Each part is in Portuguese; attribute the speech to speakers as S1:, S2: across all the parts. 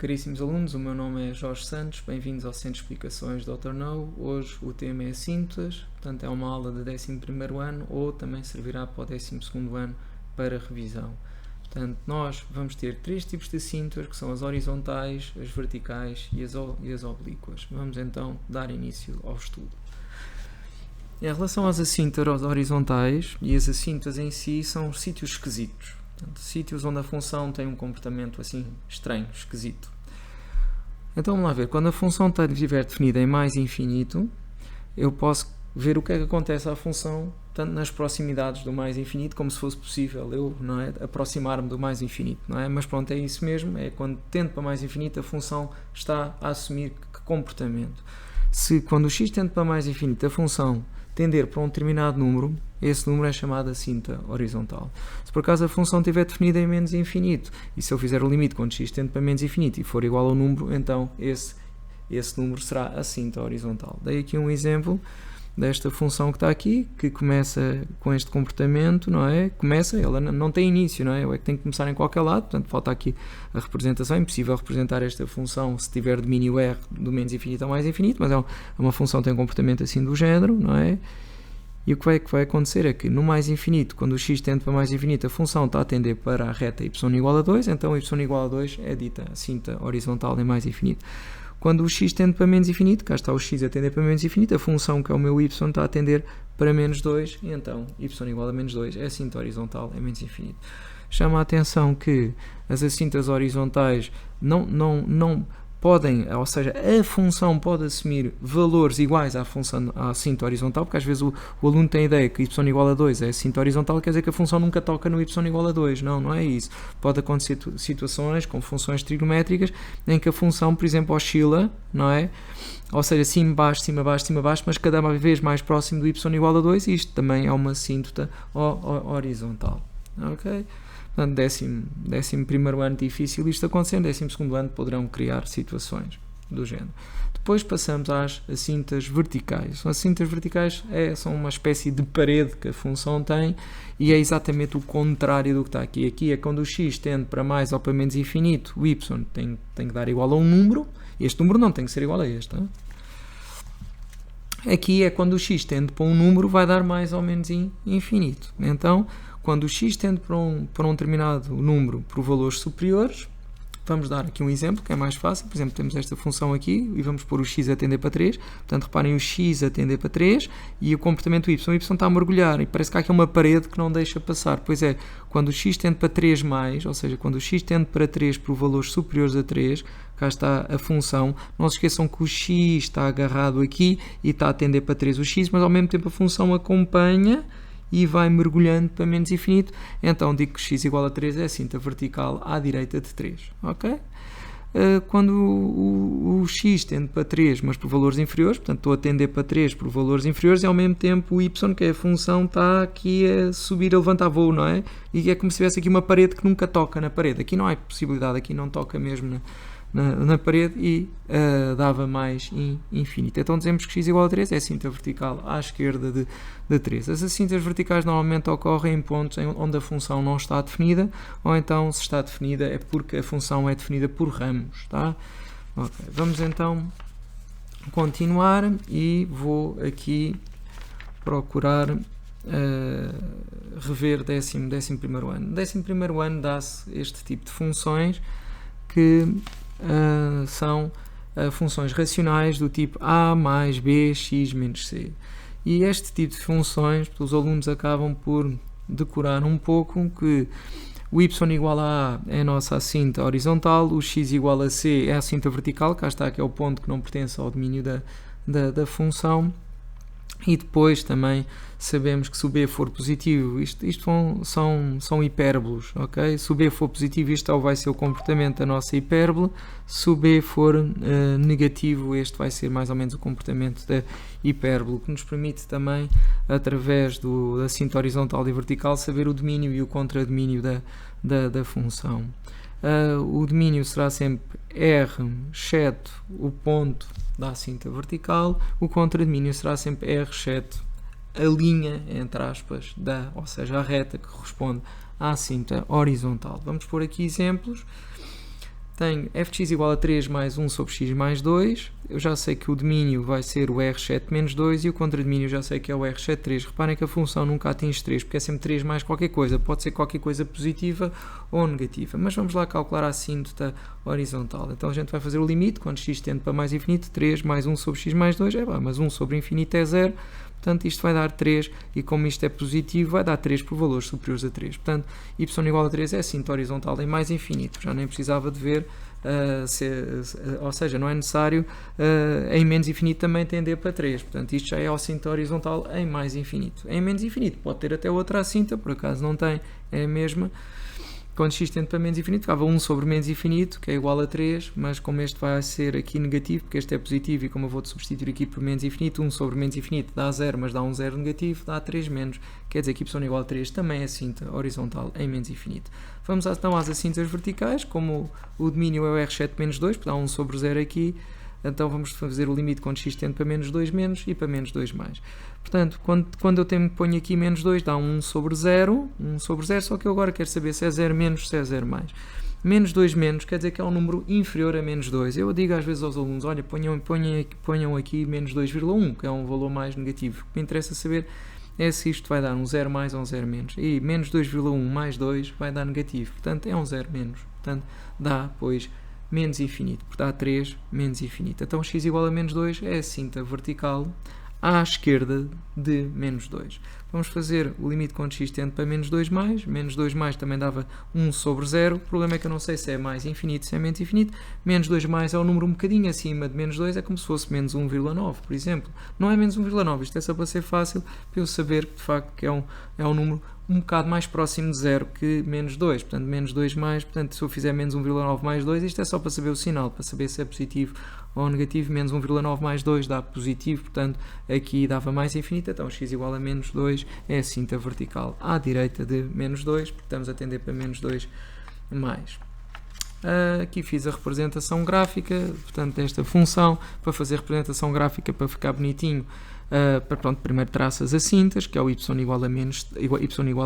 S1: Caríssimos alunos, o meu nome é Jorge Santos, bem-vindos ao Centro de Explicações Dr. No. Hoje o tema é assíntotas, portanto é uma aula de 11º ano ou também servirá para o 12º ano para revisão. Portanto, nós vamos ter três tipos de assíntotas, que são as horizontais, as verticais e as oblíquas. Vamos então dar início ao estudo. Em relação às assíntotas horizontais, e as assíntotas em si são sítios esquisitos. Portanto, sítios onde a função tem um comportamento assim estranho, esquisito. Então vamos lá ver, quando a função estiver definida em mais infinito, eu posso ver o que é que acontece à função, tanto nas proximidades do mais infinito, como se fosse possível eu, não é, aproximar-me do mais infinito, não é? Mas pronto, é isso mesmo, é quando tendo para mais infinito, a função está a assumir que comportamento. Se quando o x tende para mais infinito, a função tender para um determinado número, esse número é chamado assínta horizontal. Se por acaso a função estiver definida em menos infinito, e se eu fizer o limite quando x tende para menos infinito e for igual ao número, então esse número será assínta horizontal. Dei aqui um exemplo desta função que está aqui, que começa com este comportamento, não é? Ela não tem início, não é? Eu é que tenho que começar em qualquer lado, portanto falta aqui a representação. É impossível representar esta função se tiver domínio R do menos infinito ao mais infinito, mas é uma função que tem um comportamento assim do género, não é? E o que vai acontecer é que no mais infinito, quando o x tende para mais infinito, a função está a tender para a reta y igual a 2, então y igual a 2 é dita assínta horizontal em mais infinito. Quando o x tende para menos infinito, cá está o x a tender para menos infinito, a função que é o meu y está a tender para menos 2, e então y igual a menos 2 é assínta horizontal em menos infinito. Chama a atenção que as assíntas horizontais não podem, ou seja, a função pode assumir valores iguais à função à assínta horizontal, porque às vezes o aluno tem a ideia que y igual a 2 é assínta horizontal, quer dizer que a função nunca toca no y igual a 2. Não é isso. Pode acontecer situações com funções trigonométricas em que a função, por exemplo, oscila, não é? Ou seja, cima, baixo, cima, baixo, cima, baixo, mas cada vez mais próximo do y igual a 2, e isto também é uma assíntota horizontal. Ok? Portanto, 11º ano difícil isto acontecendo, 12º ano poderão criar situações do género. Depois passamos às assíntas verticais. As assíntas verticais são uma espécie de parede que a função tem, e é exatamente o contrário do que está aqui. Aqui é quando o x tende para mais ou para menos infinito, o y tem que dar igual a um número, este número não tem que ser igual a este. Hein? Aqui é quando o x tende para um número, vai dar mais ou menos infinito. Então, quando o x tende para um determinado número por valores superiores, vamos dar aqui um exemplo que é mais fácil. Por exemplo, temos esta função aqui e vamos pôr o x a tender para 3. Portanto, reparem o x a tender para 3 e o comportamento y. O y está a mergulhar e parece que há aqui uma parede que não deixa passar. Pois é, quando o x tende para 3 mais, ou seja, quando o x tende para 3 por valores superiores a 3, cá está a função. Não se esqueçam que o x está agarrado aqui e está a tender para 3 o x, mas ao mesmo tempo a função acompanha e vai mergulhando para menos infinito. Então digo que x igual a 3 é assínta vertical à direita de 3. Ok? Quando o x tende para 3, mas por valores inferiores, portanto estou a tender para 3 por valores inferiores, e ao mesmo tempo o y, que é a função, está aqui a subir, a levantar voo, não é? E é como se tivesse aqui uma parede que nunca toca na parede. Aqui não há possibilidade, aqui não toca mesmo na parede, e dava mais infinito. Então dizemos que x igual a 3 é assínta vertical à esquerda de 3. As assíntas verticais normalmente ocorrem em pontos onde a função não está definida, ou então, se está definida, é porque a função é definida por ramos. Tá? Okay. Vamos então continuar, e vou aqui procurar rever 11º ano. 11º ano dá-se este tipo de funções que são funções racionais do tipo a mais b, x menos c. E este tipo de funções, os alunos acabam por decorar um pouco que o y igual a A é a nossa assínta horizontal, o x igual a c é a assínta vertical, cá está, que é o ponto que não pertence ao domínio da função. E depois também sabemos que se o b for positivo, isto são hipérbolos, ok? Se o b for positivo, isto vai ser o comportamento da nossa hipérbole. Se o b for negativo, este vai ser mais ou menos o comportamento da hipérbole, o que nos permite também, através da assínta horizontal e vertical, saber o domínio e o contradomínio da função. O domínio será sempre R, exceto o ponto da assínta vertical. O contradomínio será sempre R, exceto a linha, entre aspas, ou seja, a reta que corresponde à assínta horizontal. Vamos pôr aqui exemplos. tenho f de x igual a 3 mais 1 sobre x mais 2. Eu já sei que o domínio vai ser o R7 menos 2 e o contradomínio já sei que é o R7 3. Reparem que a função nunca atinge 3, porque é sempre 3 mais qualquer coisa. Pode ser qualquer coisa positiva ou negativa. Mas vamos lá calcular a assíntota horizontal. Então a gente vai fazer o limite, quando x tende para mais infinito, 3 mais 1 sobre x mais 2. Mas 1 sobre infinito é 0. Portanto, isto vai dar 3, e como isto é positivo, vai dar 3 por valores superiores a 3. Portanto, y igual a 3 é assíntota horizontal em mais infinito. Já nem precisava de ver, ou seja, não é necessário em menos infinito também tender para 3. Portanto, isto já é assíntota horizontal em mais infinito. Em menos infinito pode ter até outra assíntota, por acaso não tem, é a mesma. Quando x tende para menos infinito, ficava 1 sobre menos infinito, que é igual a 3, mas como este vai ser aqui negativo, porque este é positivo, e como eu vou substituir aqui por menos infinito, 1 sobre menos infinito dá 0, mas dá um 0 negativo, dá 3 menos, quer dizer que y igual a 3 também é assíntota horizontal em menos infinito. Vamos então às assíntotas verticais, como o domínio é o R7 menos 2, dá 1 sobre 0 aqui, então vamos fazer o limite quando x tende para menos 2 menos e para menos 2 mais. Portanto, quando eu ponho aqui menos 2, dá 1 sobre 0, só que eu agora quero saber se é 0 menos, se é 0 mais. Menos 2 menos quer dizer que é um número inferior a menos 2. Eu digo às vezes aos alunos, olha, ponham aqui menos 2,1, que é um valor mais negativo. O que me interessa saber é se isto vai dar um 0 mais ou um 0 menos. E menos 2,1 mais 2 vai dar negativo, portanto é um 0 menos. Portanto, dá, pois, menos infinito, porque dá 3 menos infinito. Então x igual a menos 2 é a assíntota vertical à esquerda de menos 2. Vamos fazer o limite quando x tende para menos 2 mais também dava 1 sobre 0. O problema é que eu não sei se é mais infinito, se é menos infinito. Menos 2 mais é um número um bocadinho acima de menos 2, é como se fosse menos 1,9, por exemplo. Não é menos 1,9, isto é só para ser fácil, para eu saber que de facto que é um número um bocado mais próximo de 0 que menos 2, portanto menos 2 mais, portanto se eu fizer menos 1,9 mais 2, isto é só para saber o sinal, para saber se é positivo ou negativo. Menos 1,9 mais 2 dá positivo, portanto aqui dava mais infinito, então x igual a menos 2 é a assíntota vertical à direita de menos 2, porque estamos a tender para menos 2 mais. Aqui fiz a representação gráfica, portanto desta função, para fazer representação gráfica para ficar bonitinho. Primeiro traço as assíntotas, que é o y igual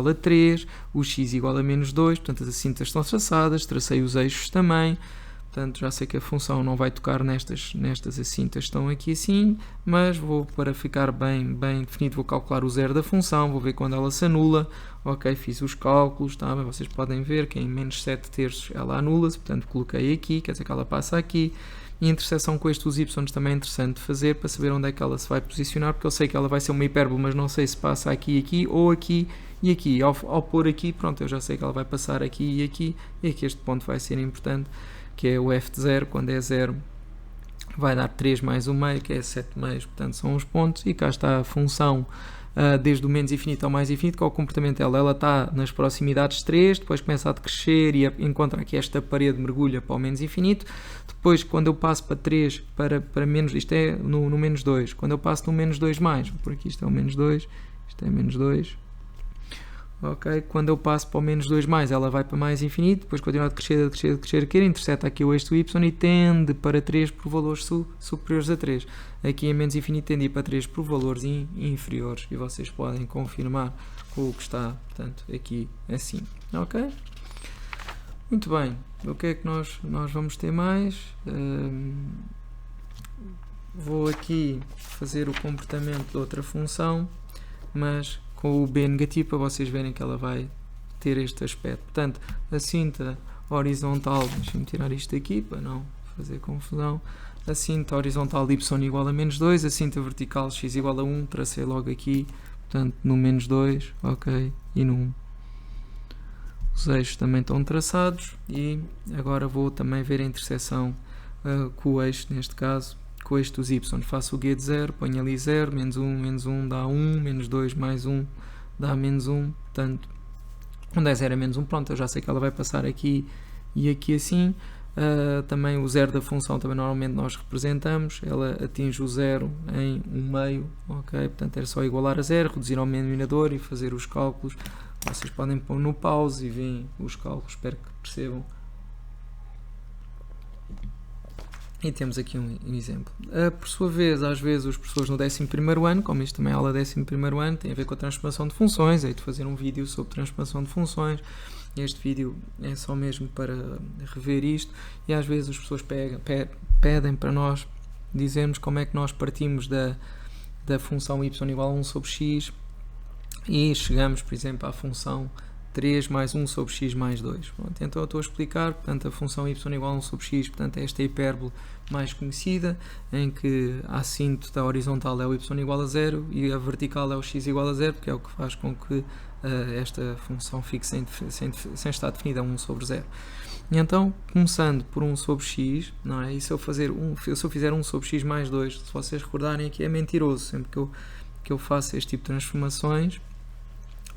S1: a 3, o x igual a menos 2, portanto as assíntotas estão traçadas, tracei os eixos também, portanto já sei que a função não vai tocar nestas assíntotas, estão aqui assim, mas para ficar bem definido, vou calcular o zero da função, vou ver quando ela se anula. Ok, fiz os cálculos, tá? Vocês podem ver que em menos 7 terços ela anula-se, portanto coloquei aqui, quer dizer que ela passa aqui. E a interseção com estes y também é interessante de fazer para saber onde é que ela se vai posicionar, porque eu sei que ela vai ser uma hipérbole, mas não sei se passa aqui, ou aqui e aqui. Ao pôr aqui, pronto, eu já sei que ela vai passar aqui, e aqui este ponto vai ser importante, que é o f de 0, quando é 0 vai dar 3 mais 1 meio, que é 7 meios, portanto são os pontos, e cá está a função desde o menos infinito ao mais infinito, qual é o comportamento dela? Ela está nas proximidades de 3, depois começa a decrescer e encontra aqui esta parede, mergulha para o menos infinito. Depois, quando eu passo para 3, para menos, isto é no menos 2, quando eu passo no menos 2 mais, por aqui isto é o menos 2, isto é menos 2, ok, quando eu passo para o menos 2 mais, ela vai para mais infinito, depois continua a crescer, intercepta aqui o eixo y e tende para 3 por valores superiores a 3. Aqui em menos infinito tende para 3 por valores inferiores, e vocês podem confirmar o que está, portanto, aqui assim, ok? Muito bem, o que é que nós vamos ter mais? Vou aqui fazer o comportamento de outra função, mas com o b negativo, para vocês verem que ela vai ter este aspecto. Portanto, a assíntota horizontal, deixem-me tirar isto aqui para não fazer confusão. A assíntota horizontal de y igual a menos 2, a assíntota vertical x igual a 1, tracei logo aqui, portanto no menos 2, ok, e no 1. Os eixos também estão traçados, e agora vou também ver a interseção com o eixo, neste caso, com o eixo dos y. Faço o g de 0, ponho ali 0, menos 1 dá 1, menos 2 mais 1 dá menos 1, portanto, quando é 0 é menos 1, pronto, eu já sei que ela vai passar aqui e aqui assim. Também o zero da função, também normalmente nós representamos, ela atinge o 0 em 1 meio, ok, portanto é só igualar a 0, reduzir ao denominador e fazer os cálculos. Vocês podem pôr no pause e veem os cálculos, espero que percebam. E temos aqui um exemplo. Por sua vez, às vezes os professores no 11º ano, como isto também é aula 11º ano, tem a ver com a transformação de funções, hei de fazer um vídeo sobre transformação de funções. este vídeo é só mesmo para rever isto, e às vezes as pessoas pedem para nós dizermos como é que nós partimos da função y igual a 1 sobre x e chegamos, por exemplo, à função 3 mais 1 sobre x mais 2. Pronto, então eu estou a explicar, portanto, a função y igual a 1 sobre x, portanto, esta hipérbole mais conhecida, em que a assíntota horizontal é o y igual a 0 e a vertical é o x igual a 0, porque é o que faz com que esta função fique sem estar definida a 1 sobre 0. E então, começando por 1 sobre x, não é? E se eu fizer 1 sobre x mais 2, se vocês recordarem aqui, é mentiroso. Sempre que eu faço este tipo de transformações,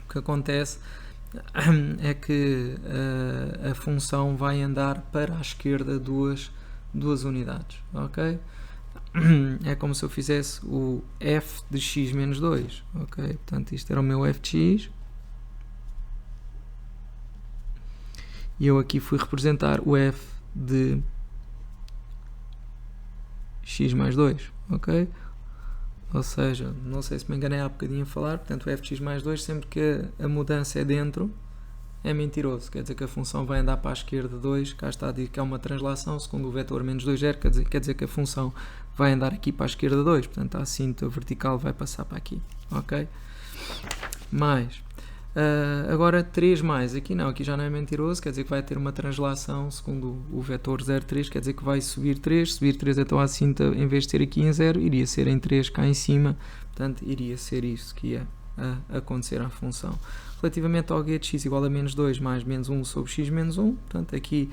S1: o que acontece é que a função vai andar para a esquerda duas unidades, ok? É como se eu fizesse o f de x menos 2, ok? Portanto, isto era o meu f de x, e eu aqui fui representar o f de x mais 2, ok? Ou seja, não sei se me enganei há bocadinho a falar, portanto o f de x mais 2, sempre que a mudança é dentro, é mentiroso, quer dizer que a função vai andar para a esquerda 2, cá está a dizer que é uma translação, segundo o vetor menos 2,0, quer dizer que a função vai andar aqui para a esquerda 2, portanto a assíntota vertical vai passar para aqui, ok? Mais, agora 3 mais, aqui não, aqui já não é mentiroso, quer dizer que vai ter uma translação, segundo o vetor 0,3, quer dizer que vai subir 3 então a assíntota, em vez de ser aqui em 0, iria ser em 3 cá em cima, portanto iria ser isso que ia acontecer à função. Relativamente ao g de x igual a menos 2 mais menos 1 sobre x menos 1, portanto aqui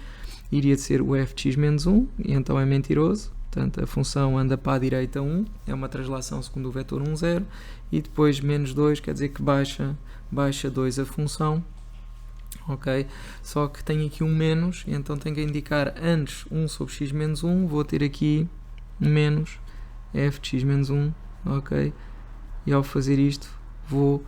S1: iria ser o f de x menos 1, e então é mentiroso, portanto a função anda para a direita 1, é uma translação segundo o vetor 1, 0, e depois menos 2 quer dizer que baixa 2 a função, ok? Só que tem aqui um menos, então tenho que indicar antes 1 sobre x menos 1, vou ter aqui menos f de x menos 1, ok? E ao fazer isto vou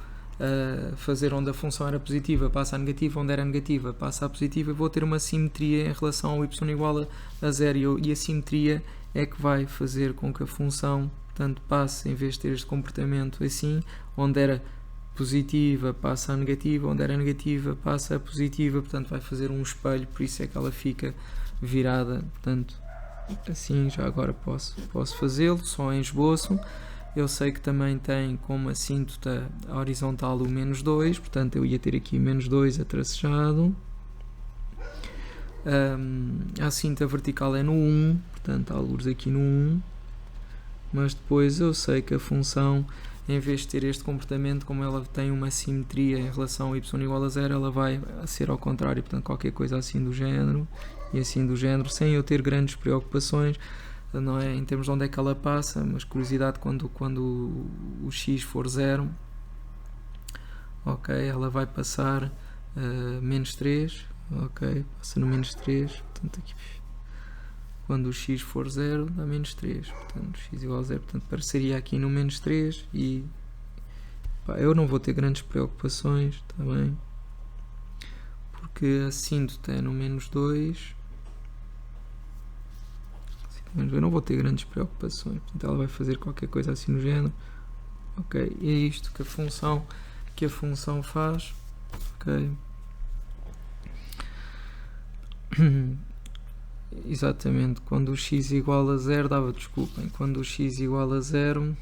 S1: fazer onde a função era positiva passa a negativa, onde era negativa passa a positiva, e vou ter uma simetria em relação ao y igual a 0, e a simetria é que vai fazer com que a função, portanto, passe, em vez de ter este comportamento assim, onde era positiva passa a negativa, onde era negativa passa a positiva, portanto vai fazer um espelho, por isso é que ela fica virada, portanto, assim. Já agora posso fazê-lo, só em esboço. Eu sei que também tem como assíntota horizontal o menos 2, portanto eu ia ter aqui menos 2 atracejado. A assíntota vertical é no 1, portanto há algures aqui no 1, mas depois eu sei que a função, em vez de ter este comportamento, como ela tem uma simetria em relação ao y igual a 0, ela vai ser ao contrário, portanto qualquer coisa assim do género, e assim do género, sem eu ter grandes preocupações, não é, em termos de onde é que ela passa, mas curiosidade, quando o x for 0, ok, ela vai passar menos 3, ok, passa no menos 3, portanto aqui, quando o x for 0 dá menos 3, portanto x igual a 0, portanto apareceria aqui no menos 3, e eu não vou ter grandes preocupações, está bem, porque a assíntota é no menos 2, eu não vou ter grandes preocupações, portanto ela vai fazer qualquer coisa assim no género, ok, e é isto que a função faz, ok. Exatamente, quando o x igual a 0, desculpem, quando o x igual a 0,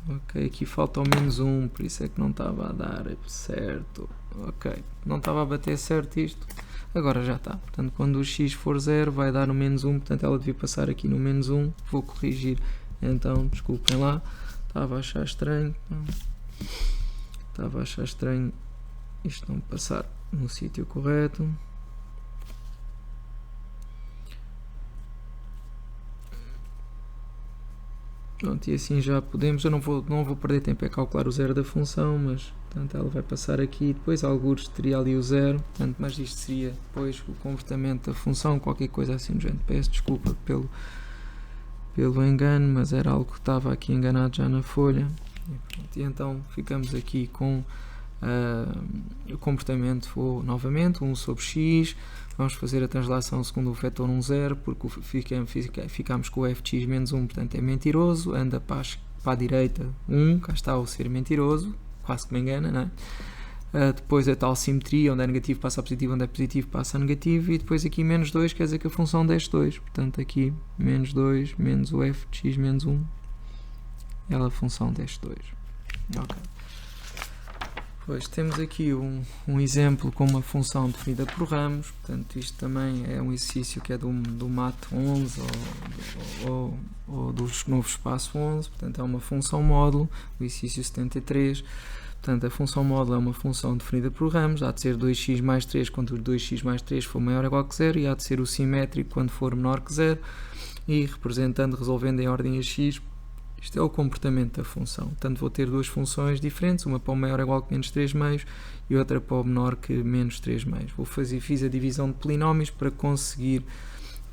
S1: ok, aqui falta o menos 1, por isso é que não estava a dar certo, ok, não estava a bater certo isto, agora já está, portanto quando o x for 0 vai dar o menos 1, portanto ela devia passar aqui no menos 1, vou corrigir, então desculpem lá, estava a achar estranho isto não passar no sítio correto. Pronto, e assim já podemos, eu não vou perder tempo a calcular o zero da função, mas portanto ela vai passar aqui, depois algures teria ali o zero, portanto, mas isto seria depois o comportamento da função, qualquer coisa assim do género. Peço desculpa pelo engano, mas era algo que estava aqui enganado já na folha. E então ficamos aqui com o comportamento novamente 1 sobre x, vamos fazer a translação segundo o vetor 1, 0, porque ficamos com o f de x menos 1, portanto é mentiroso, anda para a direita 1, cá está o ser mentiroso, quase que me engana, não é? depois a tal simetria, onde é negativo passa a positivo, onde é positivo passa a negativo, e depois aqui menos 2 quer dizer que a função desce 2, portanto aqui menos 2 menos o f de x menos 1, ela a função desce 2. Ok. Depois temos aqui um exemplo com uma função definida por ramos, portanto isto também é um exercício que é do MAT 11 ou do novo espaço 11, portanto é uma função módulo, o exercício 73, portanto a função módulo é uma função definida por ramos, há de ser 2x mais 3 quando o 2x mais 3 for maior ou igual que 0, e há de ser o simétrico quando for menor que 0, e resolvendo em ordem a x. Isto é o comportamento da função. Portanto, vou ter duas funções diferentes, uma para o maior igual que menos 3 meios e outra para o menor que menos 3 meios. Fiz a divisão de polinómios para conseguir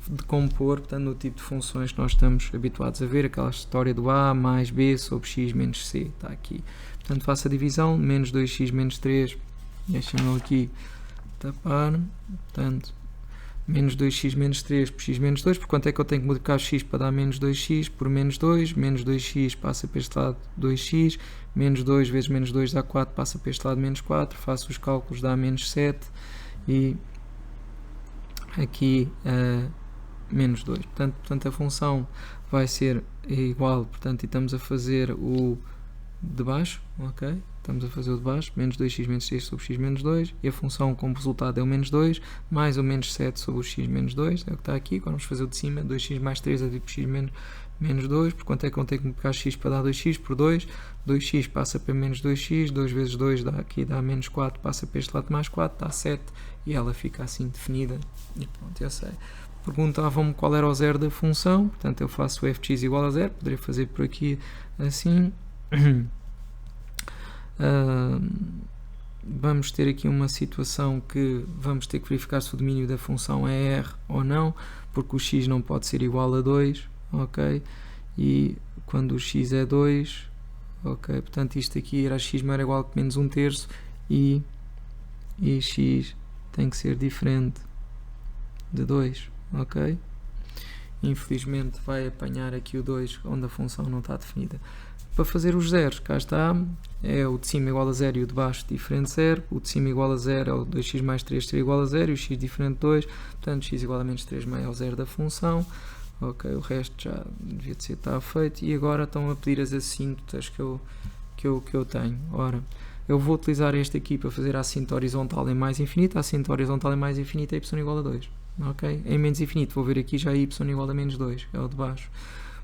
S1: decompor, portanto, no tipo de funções que nós estamos habituados a ver, aquela história do a mais b sobre x menos c, está aqui. Portanto, faço a divisão, menos 2x menos 3, deixem-me aqui tapar, portanto, menos 2x menos 3 por x menos 2, por quanto é que eu tenho que multiplicar x para dar menos 2x por menos 2, menos 2x passa para este lado 2x, menos 2 vezes menos 2 dá 4, passa para este lado menos 4, faço os cálculos, dá menos 7 e aqui menos 2, portanto a função vai ser igual, portanto, e estamos a fazer o de baixo, ok? Estamos a fazer o de baixo, menos 2x menos 3 sobre x menos 2, e a função como resultado é o menos 2, mais o menos 7 sobre o x menos 2, é o que está aqui. Agora vamos fazer o de cima, 2x mais 3 é tipo x menos 2, por quanto é que eu tenho que multiplicar x para dar 2x por 2, 2x passa para menos 2x, 2 vezes 2 dá menos 4, passa para este lado mais 4, dá 7, e ela fica assim definida, e pronto, eu sei. Perguntavam-me qual era o zero da função, portanto eu faço o f de x igual a 0, poderia fazer por aqui assim. Vamos ter aqui uma situação que vamos ter que verificar se o domínio da função é R ou não, porque o x não pode ser igual a 2, ok? E quando o x é 2, ok? Portanto isto aqui era x maior ou igual que menos 1/3 e x tem que ser diferente de 2, ok? Infelizmente vai apanhar aqui o 2 onde a função não está definida. Para fazer os zeros, cá está, é o de cima igual a 0 e o de baixo diferente de 0, o de cima igual a 0 é o 2x mais 3 ser igual a 0 e o x diferente de 2, portanto x igual a menos 3 meio é o zero da função, ok, o resto já devia ser estar feito, e agora estão a pedir as assíntotas que eu tenho. Ora, eu vou utilizar este aqui para fazer a assíntota horizontal em mais infinito, a assíntota horizontal em mais infinito é y igual a 2, ok, em menos infinito vou ver aqui já y igual a menos 2, é o de baixo.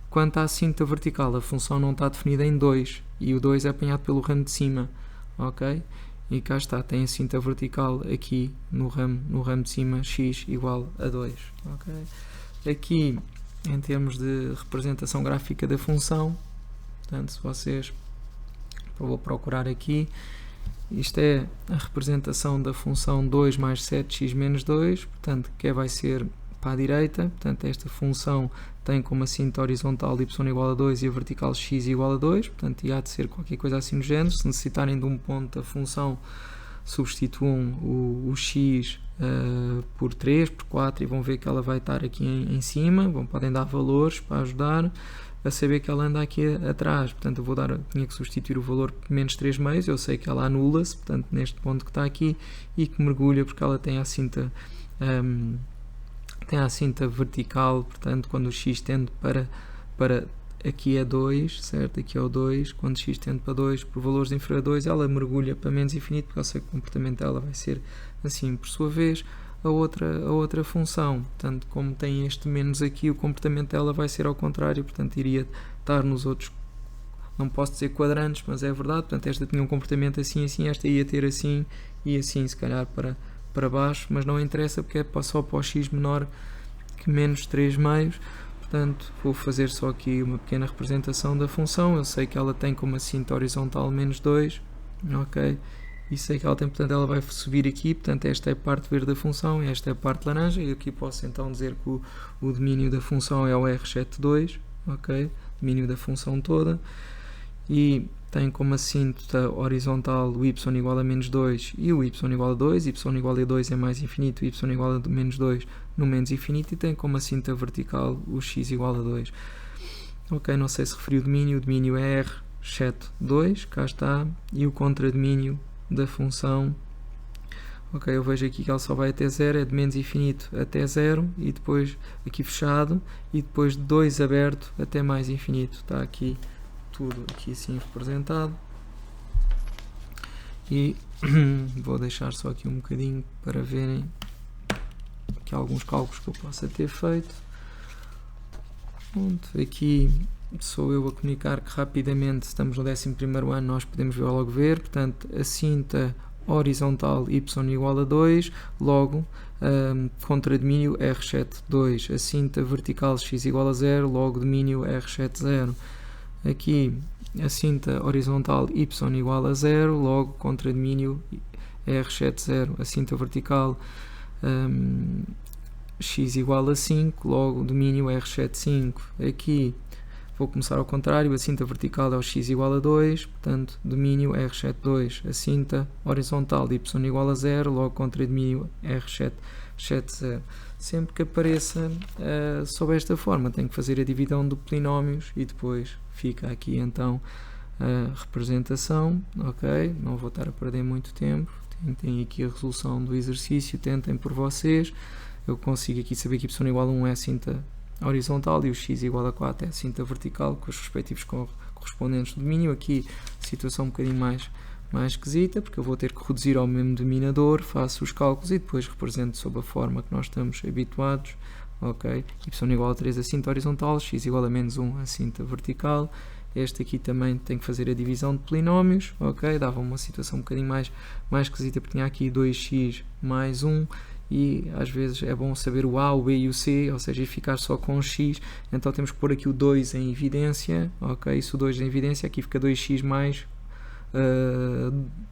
S1: Quanto à assíntota vertical, a função não está definida em 2 e o 2 é apanhado pelo ramo de cima, ok? E cá está, tem a assíntota vertical aqui no ramo de cima, x igual a 2, ok? Aqui, em termos de representação gráfica da função, portanto, se vocês, eu vou procurar aqui, isto é a representação da função 2 mais 7x menos 2, portanto, que vai ser para a direita, portanto esta função tem como assíntota horizontal y igual a 2 e a vertical x igual a 2, portanto e há de ser qualquer coisa assim no género. Se necessitarem de um ponto da função, substituam o x por 3, por 4 e vão ver que ela vai estar aqui em cima, podem dar valores para ajudar a saber que ela anda aqui atrás, portanto eu tinha que substituir o valor por menos 3 meios, eu sei que ela anula-se, portanto neste ponto que está aqui, e que mergulha porque ela tem a assíntota vertical, portanto quando o x tende para aqui é 2, certo? Aqui é o 2, quando x tende para 2 por valores inferiores a 2, ela mergulha para menos infinito, porque eu sei que o comportamento dela vai ser assim. Por sua vez, a outra função, portanto como tem este menos aqui, o comportamento dela vai ser ao contrário, portanto iria estar nos outros, não posso dizer quadrantes, mas é verdade, portanto esta tinha um comportamento assim, esta ia ter assim e assim, se calhar para baixo, mas não interessa porque é só para o x menor que menos 3 meios, portanto vou fazer só aqui uma pequena representação da função. Eu sei que ela tem como assíntota horizontal menos 2, ok, e sei que ela tem, portanto ela vai subir aqui, portanto esta é a parte verde da função, esta é a parte laranja, e aqui posso então dizer que o domínio da função é o R exceto 2, ok, domínio da função toda, e tem como assíntota horizontal o y igual a menos 2 e o y igual a 2, y igual a 2 é mais infinito, y igual a menos 2 no menos infinito, e tem como assíntota vertical o x igual a 2. Ok, não sei se referi o domínio é R exceto 2, cá está, e o contradomínio da função. Ok, eu vejo aqui que ela só vai até 0, é de menos infinito até 0, e depois aqui fechado, e depois de 2 aberto até mais infinito. Está aqui tudo aqui assim representado. E vou deixar só aqui um bocadinho para verem aqui alguns cálculos que eu possa ter feito. Pronto, aqui sou eu a comunicar que rapidamente, estamos no 11º ano, nós podemos logo ver, portanto, a cinta horizontal y igual a 2, logo, contradomínio R7 2, a cinta vertical x igual a 0, logo domínio R7 0. Aqui, a cinta horizontal y igual a 0, logo contradomínio R7 0, a cinta vertical x igual a 5, logo domínio R7 5. Aqui vou começar ao contrário, a cinta vertical é o x igual a 2, portanto domínio R7 2, a cinta horizontal y igual a 0, logo contradomínio R7 0. Sempre que apareça sob esta forma, tenho que fazer a divisão de polinómios e depois fica aqui então a representação. Ok, não vou estar a perder muito tempo, tem aqui a resolução do exercício, tentem por vocês. Eu consigo aqui saber que y igual a 1 é a cinta horizontal e o x igual a 4 é a cinta vertical com os respectivos correspondentes do domínio. Aqui situação um bocadinho mais esquisita, porque eu vou ter que reduzir ao mesmo denominador, faço os cálculos e depois represento sob a forma que nós estamos habituados. Ok, y igual a 3 a cinta horizontal, x igual a menos 1 a cinta vertical. Este aqui também tem que fazer a divisão de polinómios. Ok, dava uma situação um bocadinho mais esquisita, porque tinha aqui 2x mais 1 e às vezes é bom saber o A, o B e o C, ou seja, ficar só com o x, então temos que pôr aqui o 2 em evidência. Ok, se o 2 em evidência, aqui fica 2x mais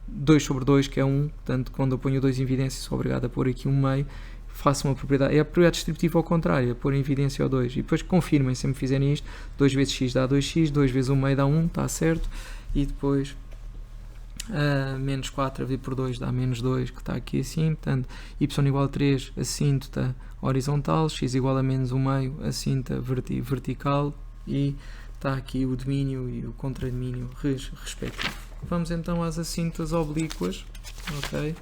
S1: 2 sobre 2, que é 1, portanto quando eu ponho o 2 em evidência sou obrigado a pôr aqui um meio. Faço uma propriedade, é a propriedade distributiva ao contrário, a pôr em evidência o 2, e depois confirmem, se me fizerem isto, 2 vezes x dá 2x, 2 vezes 1 meio dá 1, está certo, e depois menos 4 a vir por 2 dá menos 2, que está aqui assim, portanto, y igual a 3, a cinta horizontal, x igual a menos 1 meio, a cinta vertical, e está aqui o domínio e o contradomínio respectivo. Vamos então às acintas oblíquas, ok,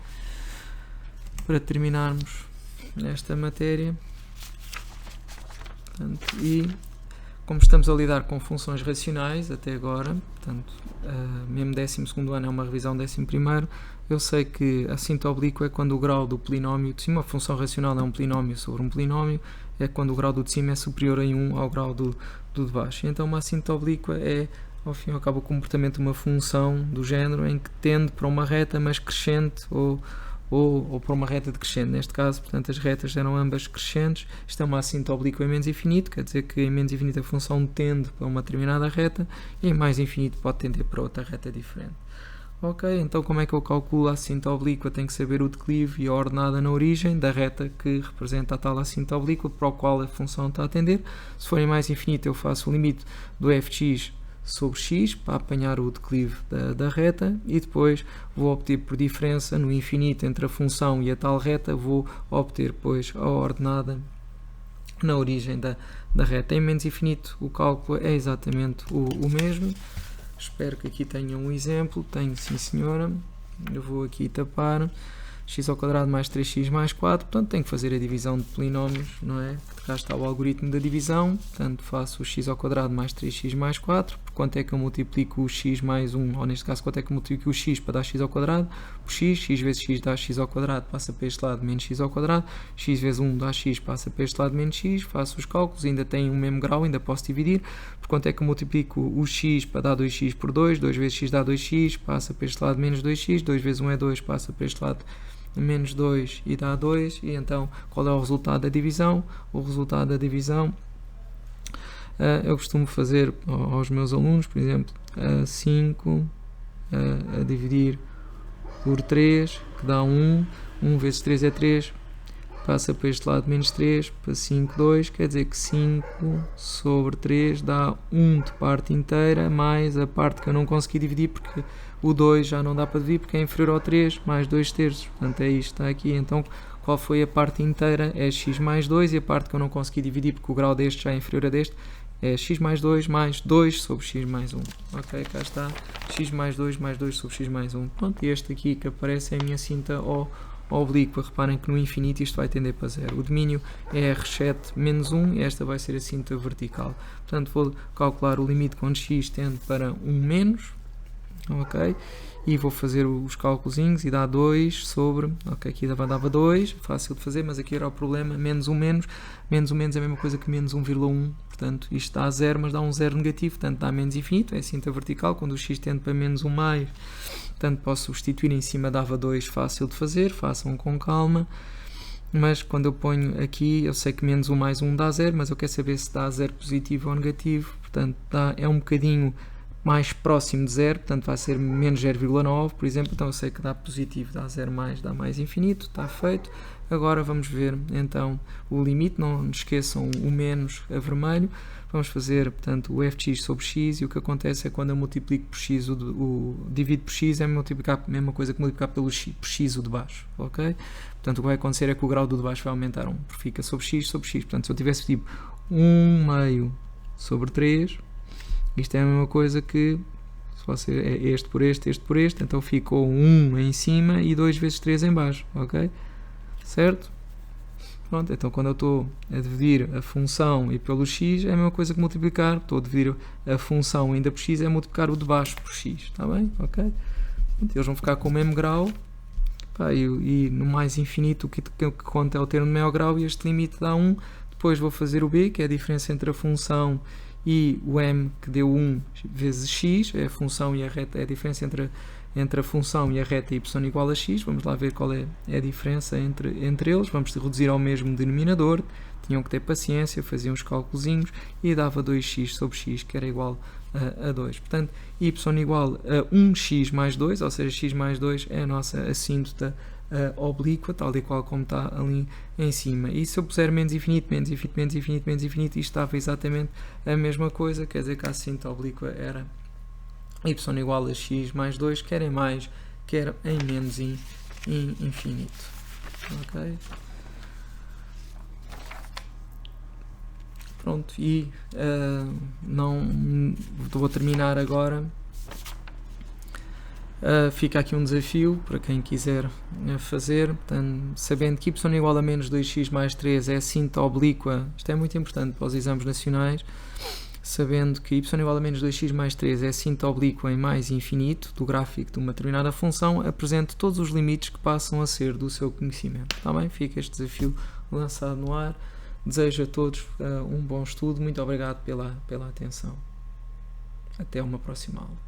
S1: para terminarmos nesta matéria. Portanto, e como estamos a lidar com funções racionais até agora, portanto, mesmo 12º ano é uma revisão 11º, eu sei que a cinta oblíqua é quando o grau do polinómio de cima, a função racional é um polinómio sobre um polinómio, é quando o grau do de cima é superior em 1 ao grau do de baixo. Então uma cinta oblíqua é, ao fim e ao cabo, o comportamento de uma função do género em que tende para uma reta, mas crescente, ou para uma reta decrescente. Neste caso, portanto, as retas eram ambas crescentes. Isto é uma acinta oblíqua em menos infinito, quer dizer que em menos infinito a função tende para uma determinada reta e em mais infinito pode tender para outra reta diferente. Ok, então como é que eu calculo a acinta oblíqua? Tenho que saber o declive e a ordenada na origem da reta que representa a tal acinta oblíqua para o qual a função está a tender. Se for em mais infinito, eu faço o limite do fx sobre x para apanhar o declive da reta e depois vou obter por diferença no infinito entre a função e a tal reta, vou obter depois a ordenada na origem da reta. Em menos infinito o cálculo é exatamente o mesmo. Espero que aqui tenham um exemplo. Tenho, sim senhora. Eu vou aqui tapar x² mais 3x mais 4, portanto tenho que fazer a divisão de polinómios, não é? Cá está o algoritmo da divisão, portanto faço o x² mais 3x mais 4, por quanto é que eu multiplico o x mais 1, ou neste caso quanto é que eu multiplico o x para dar x², por x vezes x dá x² passa para este lado menos x², x vezes 1 dá x passa para este lado menos x, faço os cálculos, ainda tem o mesmo grau, ainda posso dividir, por quanto é que eu multiplico o x para dar 2x por 2, 2 vezes x dá 2x, passa para este lado menos 2x, 2 vezes 1 é 2, passa para este lado menos 2 e dá 2, e então qual é o resultado da divisão? O resultado da divisão eu costumo fazer aos meus alunos, por exemplo, 5 a dividir por 3, que dá 1, 1 vezes 3 é 3, passa para este lado menos 3, para 5, 2, quer dizer que 5 sobre 3 dá 1 de parte inteira, mais a parte que eu não consegui dividir, porque o 2 já não dá para dividir, porque é inferior ao 3, mais 2 terços, portanto é isto, está aqui. Então qual foi a parte inteira? É x mais 2, e a parte que eu não consegui dividir, porque o grau deste já é inferior a deste, é x mais 2 sobre x mais 1. Ok, cá está, x mais 2 sobre x mais 1. Pronto, e este aqui que aparece é a minha cinta oblíqua. Reparem que no infinito isto vai tender para zero. O domínio é R7 menos 1 e esta vai ser a cinta vertical. Portanto, vou calcular o limite quando x tende para 1 menos. Ok, e vou fazer os cálculozinhos e dá 2 sobre, ok, aqui dava 2, fácil de fazer, mas aqui era o problema, menos 1 menos é a mesma coisa que menos 1,1, portanto isto dá 0, mas dá um 0 negativo, portanto dá menos infinito, é a cinta vertical, quando o x tende para menos 1 mais, portanto posso substituir em cima, dava 2, fácil de fazer, façam com calma. Mas quando eu ponho aqui, eu sei que menos 1 mais 1 dá 0, mas eu quero saber se dá 0 positivo ou negativo, portanto é um bocadinho mais próximo de 0, portanto vai ser menos 0,9, por exemplo, então eu sei que dá positivo, dá 0 mais, dá mais infinito, está feito. Agora vamos ver então o limite, não esqueçam o menos a vermelho, vamos fazer portanto o fx sobre x, e o que acontece é quando eu multiplico por x, divido por x é multiplicar a mesma coisa que multiplicar por x o de baixo, ok? Portanto o que vai acontecer é que o grau do de baixo vai aumentar 1, porque fica sobre x, portanto se eu tivesse tipo 1 meio sobre 3, isto é a mesma coisa que se você é este por este, então ficou 1 em cima e 2 vezes 3 em baixo, ok? Certo? Pronto, então quando eu estou a dividir a função e pelo x, é a mesma coisa que multiplicar, estou a dividir a função ainda por x, é multiplicar o de baixo por x, está bem? Ok? Pronto, eles vão ficar com o mesmo grau, pá, e no mais infinito o que conta é o termo de maior grau, e este limite dá 1, depois vou fazer o b, que é a diferença entre a função e o m, que deu 1 vezes x, é a função e a reta, é a diferença entre a função e a reta y igual a x. Vamos lá ver qual é a diferença entre eles. Vamos reduzir ao mesmo denominador, tinham que ter paciência, faziam os cálculozinhos e dava 2x sobre x, que era igual a 2. Portanto, y igual a 1x mais 2, ou seja, x mais 2 é a nossa assíntota oblíqua, tal e qual como está ali em cima. E se eu puser menos infinito, isto estava exatamente a mesma coisa, quer dizer que a assíntota oblíqua era y igual a x mais 2, quer em mais, quer em menos infinito. Ok? Pronto, e não vou terminar agora. Fica aqui um desafio para quem quiser fazer, portanto, sabendo que y igual a menos 2x mais 3 é a cinta oblíqua, isto é muito importante para os exames nacionais, sabendo que y igual a menos 2x mais 3 é a cinta oblíqua em mais infinito do gráfico de uma determinada função, apresente todos os limites que passam a ser do seu conhecimento. Está bem? Fica este desafio lançado no ar. Desejo a todos um bom estudo, muito obrigado pela atenção. Até uma próxima aula.